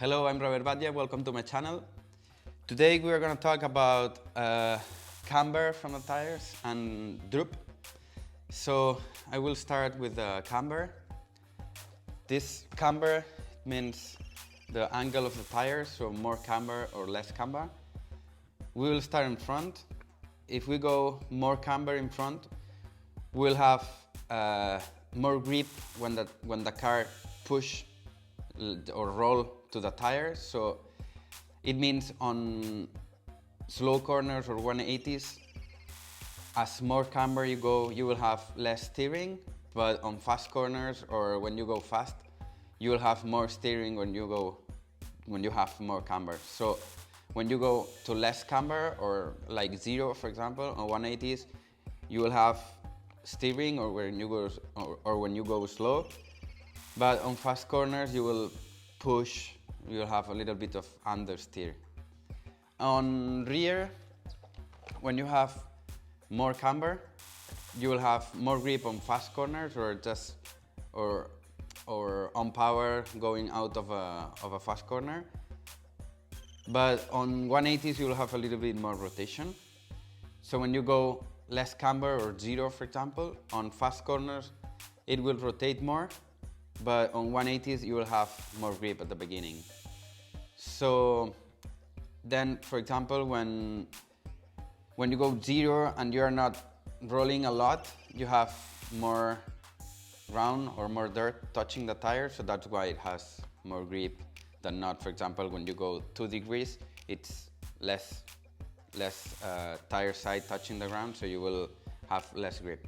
Hello, I'm Robert Batlle, welcome to my channel. Today we are going to talk about camber from the tires and droop. So I will start with the camber. This camber means the angle of the tires, so more camber or less camber. We will start in front. If we go more camber in front, we'll have more grip when the car push or roll to the tire. So it means on slow corners or 180s, as more camber you go, you will have less steering, but on fast corners or when you go fast, you will have more steering when you have more camber. So when you go to less camber or like zero, for example, on 180s, you will have steering or when you go slow. But on fast corners, you will push, you'll have a little bit of understeer. On rear, when you have more camber, you will have more grip on fast corners or on power going out of a fast corner. But on 180s, you will have a little bit more rotation. So when you go less camber or zero, for example, on fast corners, it will rotate more. But on 180s, you will have more grip at the beginning. So then, for example, when you go zero and you're not rolling a lot, you have more ground or more dirt touching the tire, so that's why it has more grip than not. For example, when you go 2 degrees, it's less tire side touching the ground, so you will have less grip.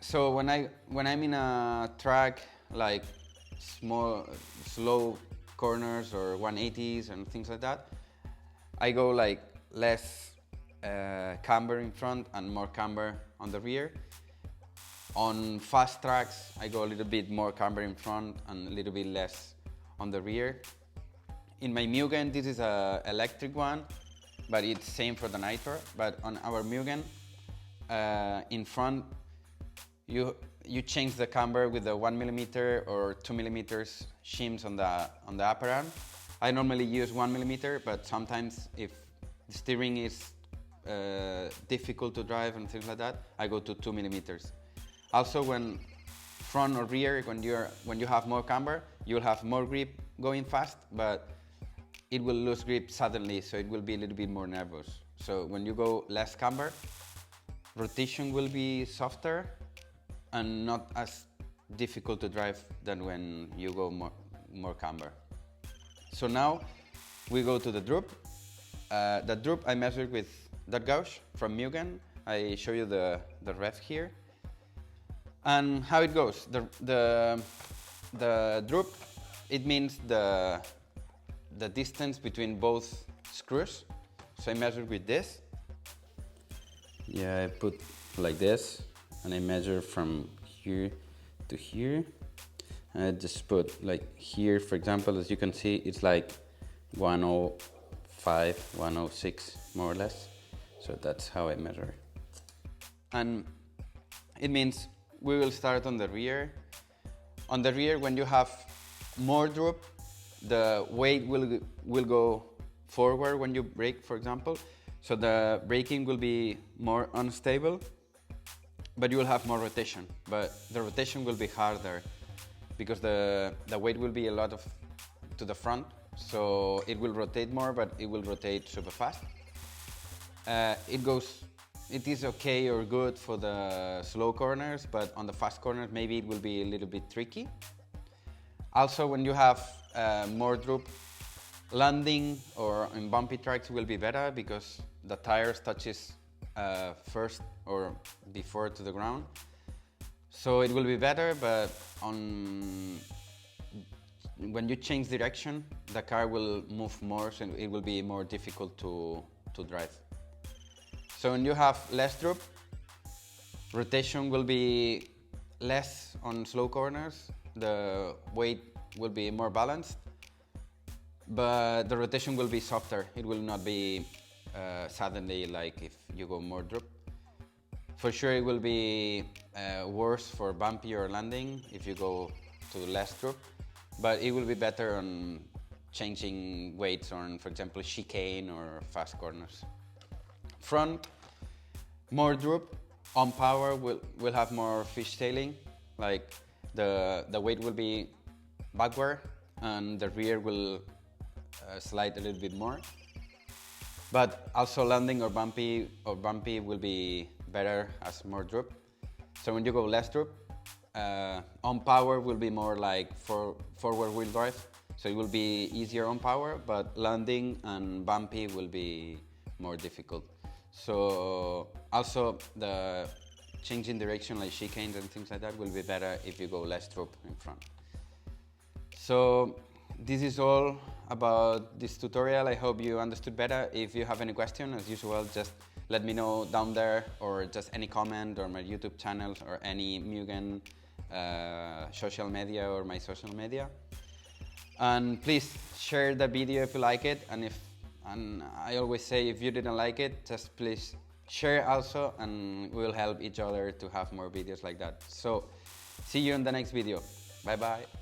So when I'm in a track like slow corners or 180s and things like that, I go like less camber in front and more camber on the rear. On fast tracks, I go a little bit more camber in front and a little bit less on the rear. In my Mugen, this is an electric one, but it's same for the nitro. But on our Mugen, in front, you change the camber with the 1mm or 2mm shims on the upper arm. I normally use 1mm, but sometimes if the steering is difficult to drive and things like that, I go to 2mm. Also, when front or rear, when you have more camber, you'll have more grip going fast, but it will lose grip suddenly, so it will be a little bit more nervous. So when you go less camber, rotation will be softer and not as difficult to drive than when you go more camber. So now we go to the droop. The droop I measured with that gauge from Mugen. I show you the ref here. And how it goes. The droop, it means the distance between both screws. So I measured with this. Yeah, I put like this, and I measure from here to here. And I just put like here, for example, as you can see, it's like 105, 106, more or less. So that's how I measure. And it means we will start on the rear. On the rear, when you have more droop, the weight will go forward when you brake, for example. So the braking will be more unstable, but you will have more rotation. But the rotation will be harder because the weight will be a lot to the front. So it will rotate more, but it will rotate super fast. It is okay or good for the slow corners, but on the fast corners, maybe it will be a little bit tricky. Also, when you have more droop, landing or in bumpy tracks will be better because the tires touches first or before to the ground. So it will be better, but when you change direction, the car will move more, so it will be more difficult to drive. So when you have less droop, rotation will be less on slow corners, the weight will be more balanced, but the rotation will be softer. It will not be suddenly like if you go more droop. For sure it will be worse for bumpy or landing if you go to less droop, but it will be better on changing weights on, for example, chicane or fast corners. Front, more droop. On power, will have more fishtailing, like the weight will be backward and the rear will slide a little bit more. But also landing or bumpy will be better as more droop. So when you go less droop, on power will be more like forward wheel drive. So it will be easier on power, but landing and bumpy will be more difficult. So also the changing direction like chicanes and things like that will be better if you go less droop in front. So this is all about this tutorial. I hope you understood better. If you have any question, as usual, just let me know down there, or just any comment on my YouTube channels or any Mugen social media or my social media. And please share the video if you like it, and I always say, if you didn't like it, just please share also, and we'll help each other to have more videos like that. So see you in the next video. Bye bye.